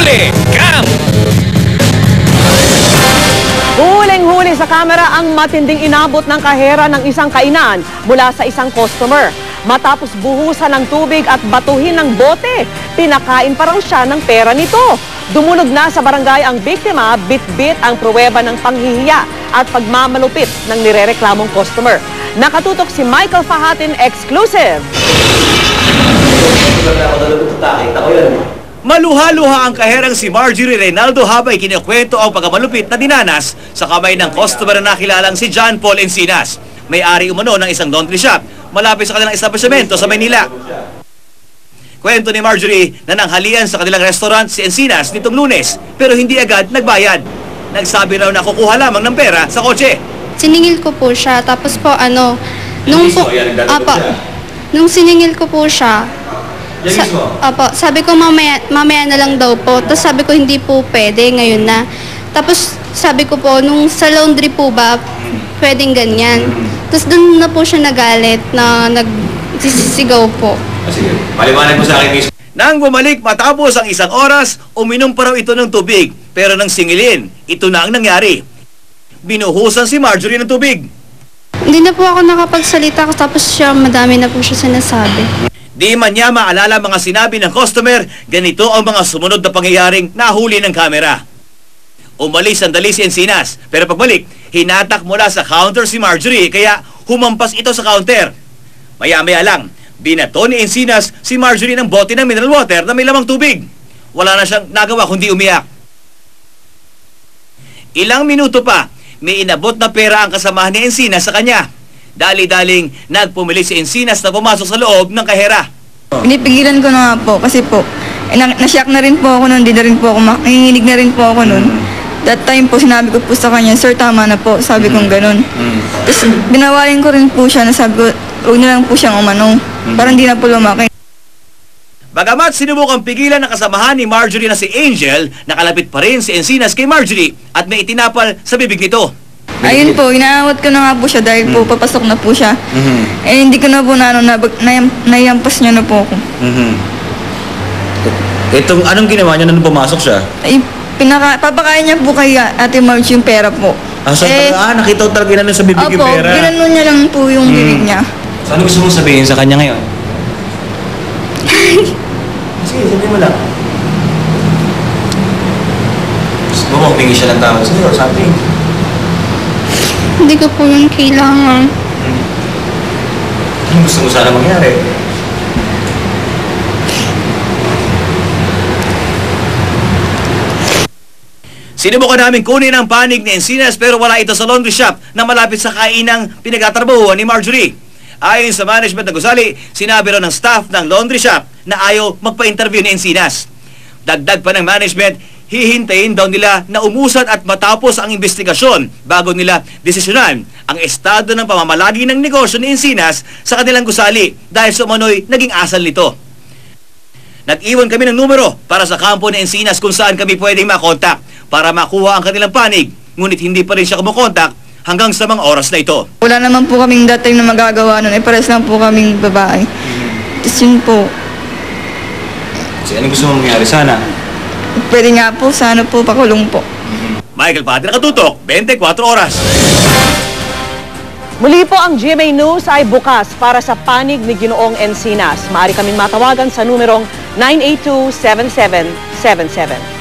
Huli Cam! Huling-huli sa kamera ang matinding inabot ng kahera ng isang kainan mula sa isang customer. Matapos buhusan ng tubig at batuhin ng bote, pinakain pa raw siya ng pera nito. Dumulog na sa barangay ang biktima, bit-bit ang pruweba ng panghihiya at pagmamalupit ng nirereklamong customer. Nakatutok si Michael Fahatin, exclusive! Maluha-luha ang kaherang si Marjorie Reynaldo habang kinikwento ang pagkamalupit na dinanas sa kamay ng customer na nakilalang si John Paul Encinas. May-ari umano ng isang laundry shop malapit sa kanilang establishmento sa Maynila. Kwento ni Marjorie na nanghalian sa kanilang restaurant si Encinas nitong Lunes pero hindi agad nagbayad. Nagsabi raw na kukuha lamang ng pera sa kotse. Siningil ko po siya tapos po nung siningil ko po siya, sabi ko mamaya na lang daw po. Tapos sabi ko hindi po pwede, ngayon na. Tapos sabi ko po, nung sa laundry po ba, pwedeng ganyan. Tapos doon na po siya nagalit na nagsisigaw po. Sige, paliwanag mo sa akin mismo. Nang bumalik matapos ang isang oras, uminom pa raw ito ng tubig. Pero nang singilin, ito na ang nangyari. Binuhusan si Marjorie ng tubig. Hindi na po ako nakapagsalita tapos siya, madami na po siya sinasabi. Di man niya maalala mga sinabi ng customer, ganito ang mga sumunod na pangyayaring nahuli ng kamera. Umalis sandali si Encinas, pero pagbalik, hinatak mula sa counter si Marjorie, kaya humampas ito sa counter. Maya-maya lang, binato ni Encinas si Marjorie ng bote ng mineral water na may lamang tubig. Wala na siyang nagawa kundi umiyak. Ilang minuto pa, may inabot na pera ang kasamahan ni Encinas sa kanya. Dali-daling nagpumili si Encinas na pumasok sa loob ng kahera. Pinipigilan ko na nga po kasi po, nasyak na rin po ako noon, di na rin po ako, nanginginig na rin po ako noon. That time po, sinabi ko po sa kanya, sir, tama na po, sabi kong ganun. Tapos binawalan ko rin po siya, nasabi ko, huwag na lang po siyang umanong, parang hindi na po lumaki. Bagamat sinubukang pigilan ng kasamahan ni Marjorie na si Angel, nakalapit pa rin si Encinas kay Marjorie at may itinapal sa bibig nito. Ayun po, inaawat ko na nga po siya dahil po papasok na po siya. Eh hindi ko na po nayampas niya na po ako. Itong anong ginawa niya nung pumasok siya? Ay, papakain niya po kay Ate Marge yung pera po. Nakita ko talaga na sa bibig yung pera. Opo, ginanon niya lang po yung bibig niya. So, ano gusto mong sabihin sa kanya ngayon? Sige, sabihin mo lang. Gusto mo humingi siya ng tawad sa'yo, sabi. Hindi ko po yun kailangan. Ano gusto mo sana mangyari? Sinubukan namin kunin ang panig ni Encinas pero wala ito sa laundry shop na malapit sa kainang pinagtatrabahuan ni Marjorie. Ayon sa management ng gusali, sinabi raw ng staff ng laundry shop na ayaw magpa-interview ni Encinas. Dagdag pa ng management, hihintayin daw nila na umusad at matapos ang investigasyon bago nila desisyonan ang estado ng pamamalagi ng negosyo ni Encinas sa kanilang gusali dahil sa umano'y naging asal nito. Nag-iwan kami ng numero para sa kampo ni Encinas kung saan kami pwedeng makontak para makuha ang kanilang panig, ngunit hindi pa rin siya kumukontak hanggang sa mga oras na ito. Wala naman po kaming dating na magagawa nun, pares lang po kaming babae. Tapos yun po. So, ano gusto mong mangyari sana? Pwede nga po, sana po pakulong po. Michael Padre, nakatutok, 24 oras. Muli po ang GMA News ay bukas para sa panig ni Ginoong Encinas. Maaari kaming matawagan sa numerong 982-7777.